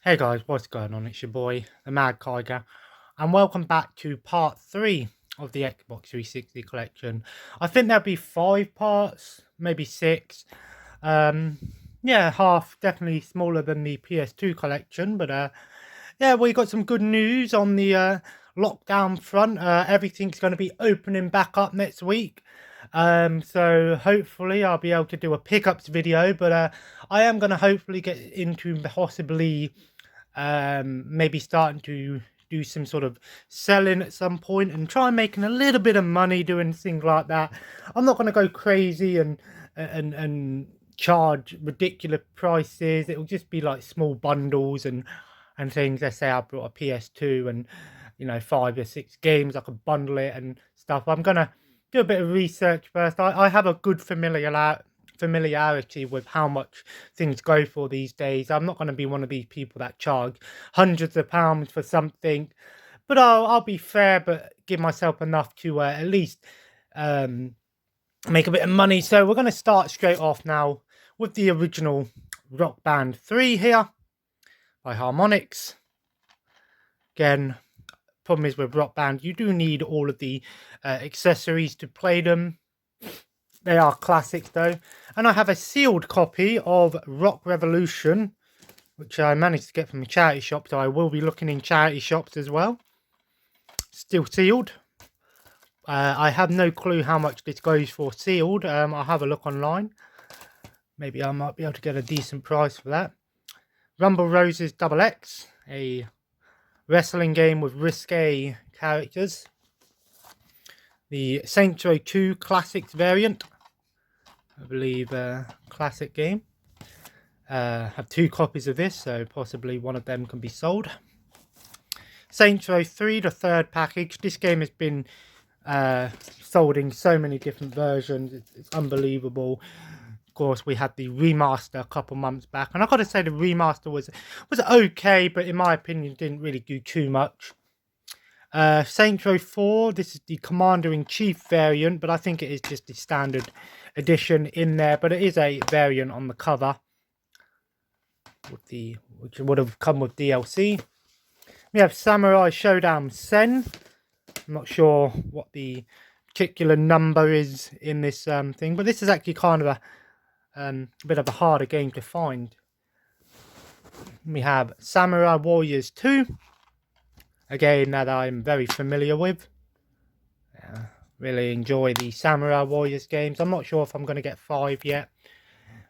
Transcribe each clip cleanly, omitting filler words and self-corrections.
Hey guys, what's going on? It's your boy, the Mad Kiger, and welcome back to part 3 of the Xbox 360 collection. I think there'll be 5 parts, maybe 6. Um, yeah, half definitely smaller than the PS2 collection, but yeah, we got some good news on the lockdown front. Everything's going to be opening back up next week. So hopefully I'll be able to do a pickups video, but I am going to hopefully get into possibly maybe starting to do some sort of selling at some point and try making a little bit of money doing things like that. I'm not going to go crazy and charge ridiculous prices. It will just be like small bundles and things. Let's say I brought a PS2 and 5 or 6 games. I could bundle it and stuff. I'm gonna do a bit of research first. I have a good familiarity with how much things go for these days. I'm not going to be one of these people that charge hundreds of pounds for something, but I'll be fair, but give myself enough to at least um, make a bit of money. So we're going to start straight off now with the original Rock Band 3 here by Harmonix. Again, problem is with Rock Band, you do need all of the accessories to play them. They are classics though. And I have a sealed copy of Rock Revolution, which I managed to get from a charity shop, so I will be looking in charity shops as well. Still sealed. I have no clue how much this goes for sealed. I'll have a look online. Maybe I might be able to get a decent price for that. Rumble Roses Double X, a wrestling game with risque characters. The Saints Row 2 Classics variant, I believe, classic game. Have 2 copies of this, so possibly one of them can be sold. Saints Row 3, the third package. This game has been sold in so many different versions. It's unbelievable. Of course, we had the remaster a couple months back, and I've got to say the remaster was okay, but in my opinion, didn't really do too much. Saints Row 4, this is the Commander-in-Chief variant, but I think it is just the standard edition in there, but it is a variant on the cover, which would have come with DLC. We have Samurai Showdown Sen. I'm not sure what the particular number is in this thing, but this is actually kind of a bit of a harder game to find. We have Samurai Warriors 2. A game that I'm very familiar with. Really enjoy the Samurai Warriors games. I'm not sure if I'm going to get 5 yet.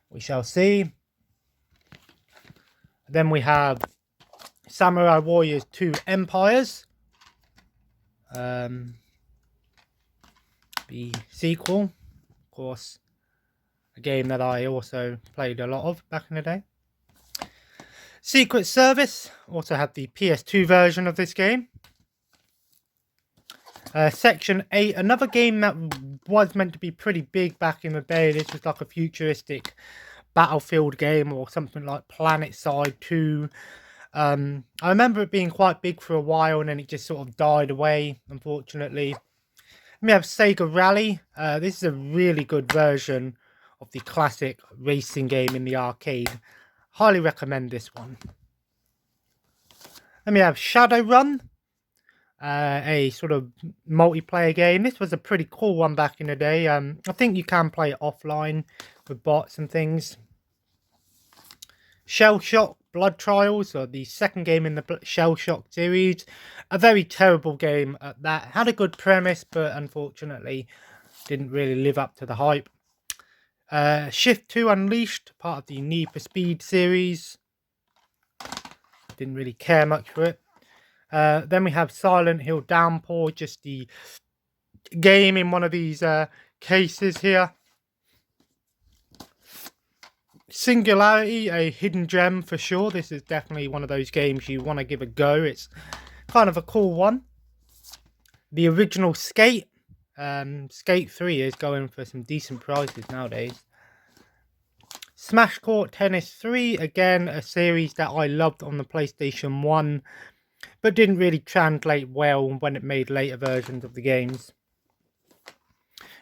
We shall see. Then we have Samurai Warriors 2 Empires. The sequel. Of course, a game that I also played a lot of back in the day. Secret Service, also had the PS2 version of this game. Section 8, another game that was meant to be pretty big back in the day. This was like a futuristic Battlefield game or something like PlanetSide 2. I remember it being quite big for a while and then it just sort of died away, unfortunately. We have Sega Rally. This is a really good version of the classic racing game in the arcade. Highly recommend this one. Then we have Shadowrun, a sort of multiplayer game. This was a pretty cool one back in the day. I think you can play it offline with bots and things. Shell Shock Blood Trials, or the second game in the Shell Shock series. A very terrible game at that. Had a good premise, but unfortunately didn't really live up to the hype. Shift 2 Unleashed, part of the Need for Speed series. Didn't really care much for it. Then we have Silent Hill Downpour, just the game in one of these cases here. Singularity, a hidden gem for sure. This is definitely one of those games you want to give a go. It's kind of a cool one. The original Skate. Skate 3 is going for some decent prices nowadays. Smash Court Tennis 3, again a series that I loved on the PlayStation 1, but didn't really translate well when it made later versions of the games.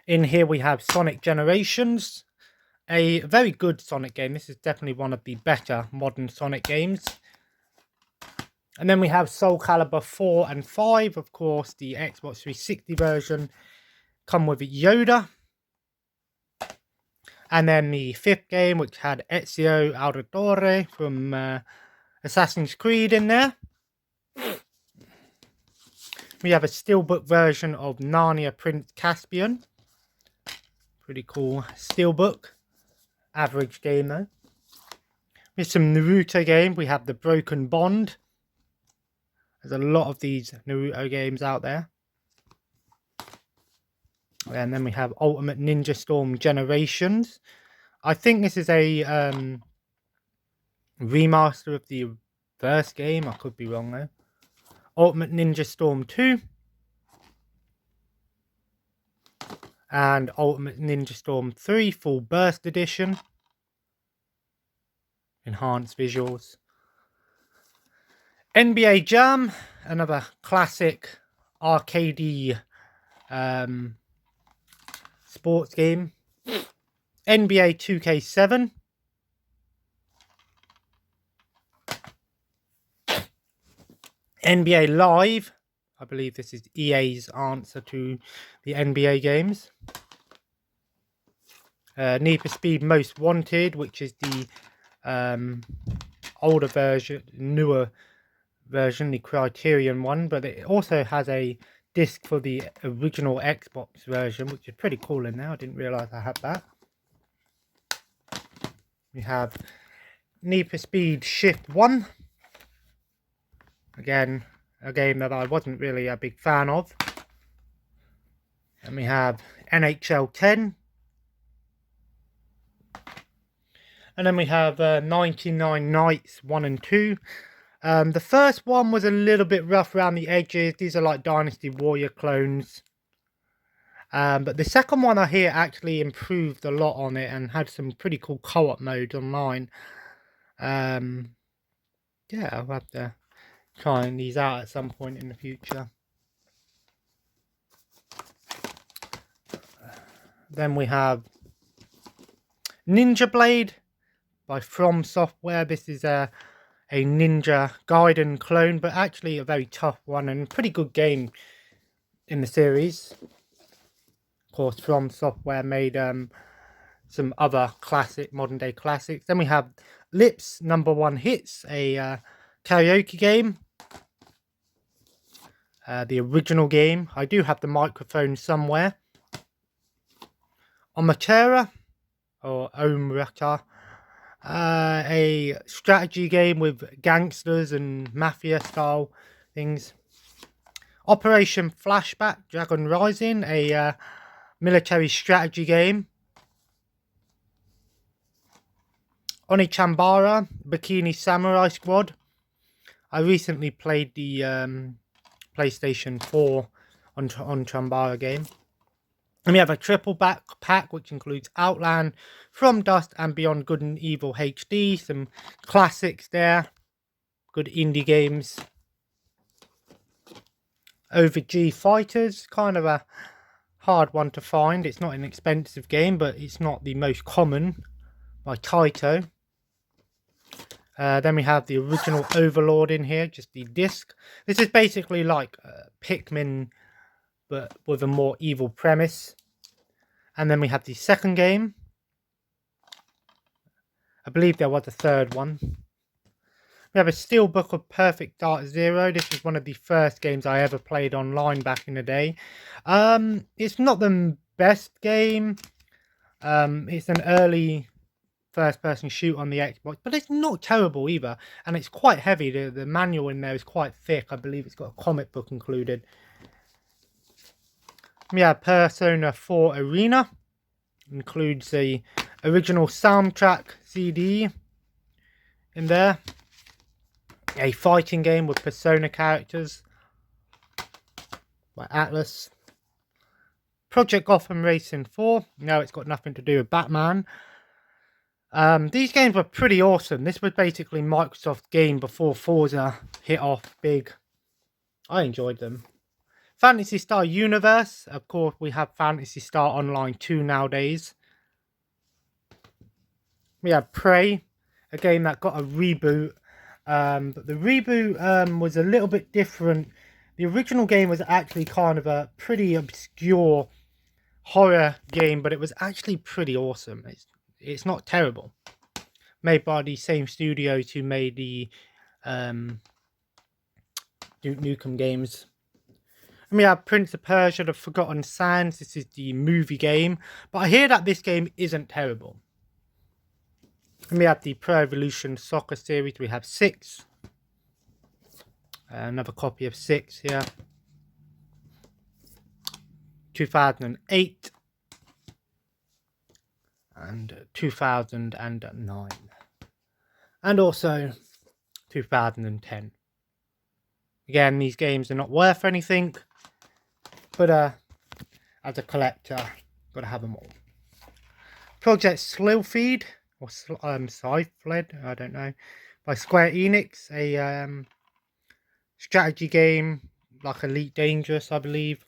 In here we have Sonic Generations, a very good Sonic game. This is definitely one of the better modern Sonic games. And then we have Soul Calibur 4 and 5, of course, the Xbox 360 version, come with Yoda. And then the 5th game, which had Ezio Auditore from Assassin's Creed in there. We have a steelbook version of Narnia Prince Caspian. Pretty cool steelbook. Average game though. With some Naruto game, we have The Broken Bond. There's a lot of these Naruto games out there. And then we have Ultimate Ninja Storm Generations. I think this is a remaster of the first game. I could be wrong though. Ultimate Ninja Storm 2. And Ultimate Ninja Storm 3 Full Burst Edition. Enhanced visuals. NBA Jam, another classic arcadey sports game. NBA 2K7. NBA Live. I believe this is EA's answer to the NBA games. Need for Speed Most Wanted, which is the older version, newer version, the Criterion one, but it also has a disc for the original Xbox version, which is pretty cool in there. I didn't realise I had that. We have Need for Speed Shift 1. Again, a game that I wasn't really a big fan of. And we have NHL 10. And then we have 99 Nights 1 and 2. The first one was a little bit rough around the edges. These are like Dynasty Warrior clones. But the second one I hear actually improved a lot on it and had some pretty cool co-op modes online. Yeah, I'll have to try these out at some point in the future. Then we have Ninja Blade by From Software. This is a Ninja Gaiden clone, but actually a very tough one and pretty good game in the series. Of course, From Software made some other classic, modern day classics. Then we have Lips Number One Hits, a karaoke game. The original game. I do have the microphone somewhere. Omatera, or Omraka. A strategy game with gangsters and mafia style things. Operation Flashback Dragon Rising, a military strategy game. Onichambara Bikini Samurai Squad. I recently played the PlayStation 4 on Chambara game. And we have a triple back pack, which includes Outland, From Dust and Beyond Good and Evil HD. Some classics there. Good indie games. OverG Fighters. Kind of a hard one to find. It's not an expensive game, but it's not the most common. By Taito. Then we have the original Overlord in here. Just the disc. This is basically like Pikmin, but with a more evil premise. And then we have the second game. I believe there was a third one. We have a Steelbook of Perfect Dark Zero. This is one of the first games I ever played online back in the day. It's not the best game. It's an early first-person shoot on the Xbox, but it's not terrible either. And it's quite heavy. The manual in there is quite thick. I believe it's got a comic book included. We have Persona 4 Arena. Includes the original soundtrack CD in there. A fighting game with Persona characters by Atlas. Project Gotham Racing 4. No, it's got nothing to do with Batman. These games were pretty awesome. This was basically Microsoft's game before Forza hit off big. I enjoyed them. Phantasy Star Universe. Of course, we have Phantasy Star Online 2 nowadays. We have Prey, a game that got a reboot But the reboot was a little bit different. The original game was actually kind of a pretty obscure horror game, but it was actually pretty awesome. It's not terrible. Made by the same studios who made the Duke Nukem games. And we have Prince of Persia: The Forgotten Sands. This is the movie game, but I hear that this game isn't terrible. And we have the Pro Evolution Soccer series. We have 6. Another copy of 6 here. 2008 and 2009, and also 2010. Again, these games are not worth anything, but as a collector, gotta have them all. Project Slowfeed, or Scyfled, I don't know, by Square Enix, a strategy game like Elite Dangerous, I believe.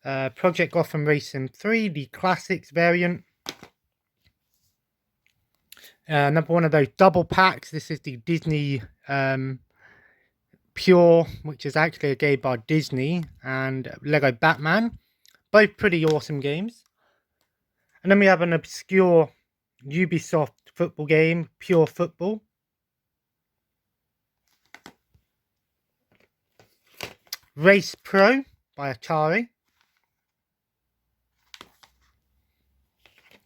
Project Gotham Racing 3, the classics variant. Another one of those double packs. This is the Disney Pure, which is actually a game by Disney, and Lego Batman. Both pretty awesome games. And then we have an obscure Ubisoft football game, Pure Football. Race Pro by Atari.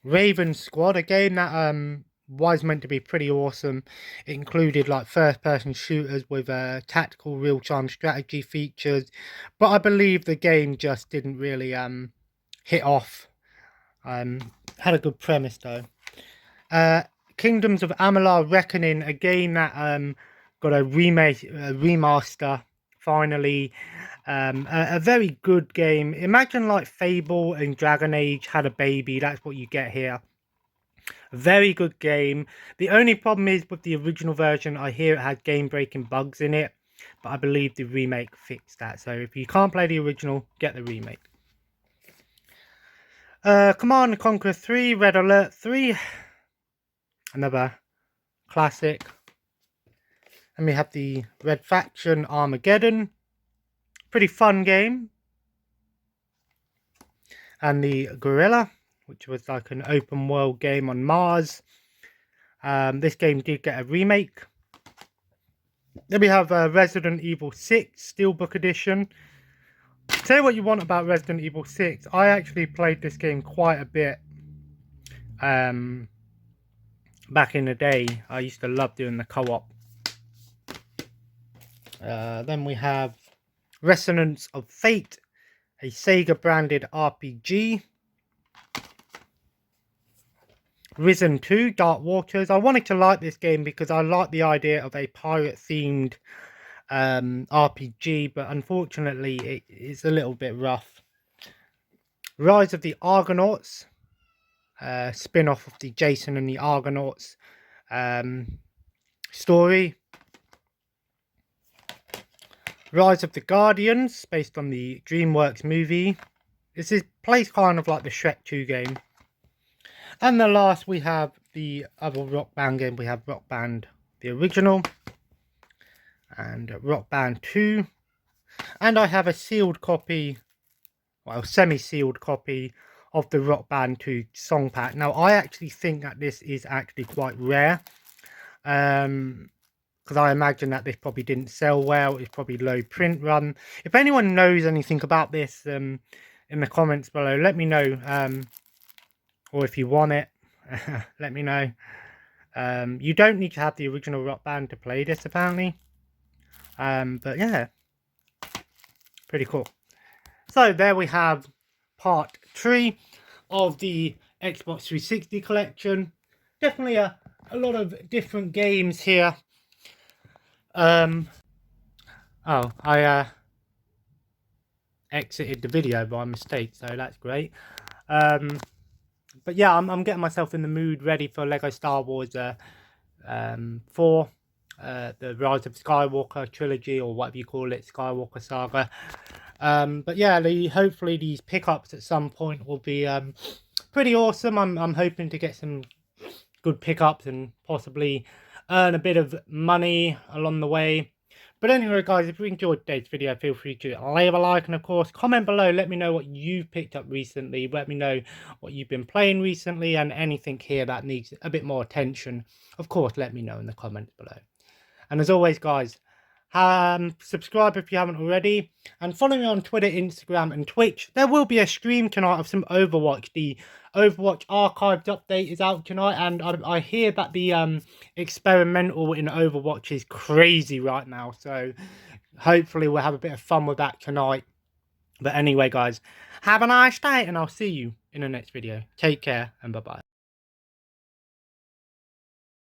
Raven Squad, a game that was meant to be pretty awesome. It included like first-person shooters with tactical real-time strategy features, but I believe the game just didn't really hit off. Had a good premise though. Kingdoms of Amalur: Reckoning, a game that got a remaster finally. A very good game. Imagine like Fable and Dragon Age had a baby. That's what you get here. A very good game. The only problem is with the original version, I hear it had game-breaking bugs in it, but I believe the remake fixed that. So if you can't play the original, get the remake. Command & Conquer 3, Red Alert 3. Another classic. And we have the Red Faction Armageddon. Pretty fun game. And the Guerrilla, which was like an open world game on Mars. This game did get a remake. Then we have Resident Evil 6 Steelbook Edition. Tell you what you want about Resident Evil 6. I actually played this game quite a bit back in the day. I used to love doing the co-op. Then we have Resonance of Fate, a Sega branded RPG. Risen 2, Dark Waters. I wanted to like this game because I like the idea of a pirate themed RPG, but unfortunately it is a little bit rough. Rise of the Argonauts, spin-off of the Jason and the Argonauts story. Rise of the Guardians, based on the DreamWorks movie. This plays kind of like the Shrek 2 game. And the last, we have the other Rock Band game. We have Rock Band, the original, and Rock Band 2. And I have a sealed copy, well, semi-sealed copy of the Rock Band 2 song pack. Now, I actually think that this is actually quite rare. Because I imagine that this probably didn't sell well. It's probably low print run. If anyone knows anything about this in the comments below, let me know. Or if you want it, let me know. You don't need to have the original Rock Band to play this, apparently. But yeah, pretty cool. So there we have part 3 of the Xbox 360 collection. Definitely a lot of different games here. I exited the video by mistake, so that's great. But yeah, I'm getting myself in the mood, ready for Lego Star Wars 4, the Rise of Skywalker trilogy, or whatever you call it, Skywalker Saga. But yeah, hopefully these pickups at some point will be pretty awesome. I'm hoping to get some good pickups and possibly earn a bit of money along the way. But anyway, guys, if you enjoyed today's video, feel free to leave a like and, of course, comment below. Let me know what you've picked up recently. Let me know what you've been playing recently and anything here that needs a bit more attention. Of course, let me know in the comments below. And as always, guys, subscribe if you haven't already, and follow me on Twitter, Instagram, and Twitch. There will be a stream tonight of some Overwatch. The Overwatch Archived update is out tonight, and I hear that the experimental in Overwatch is crazy right now. So hopefully we'll have a bit of fun with that tonight. But anyway, guys, have a nice day, and I'll see you in the next video. Take care, and bye-bye.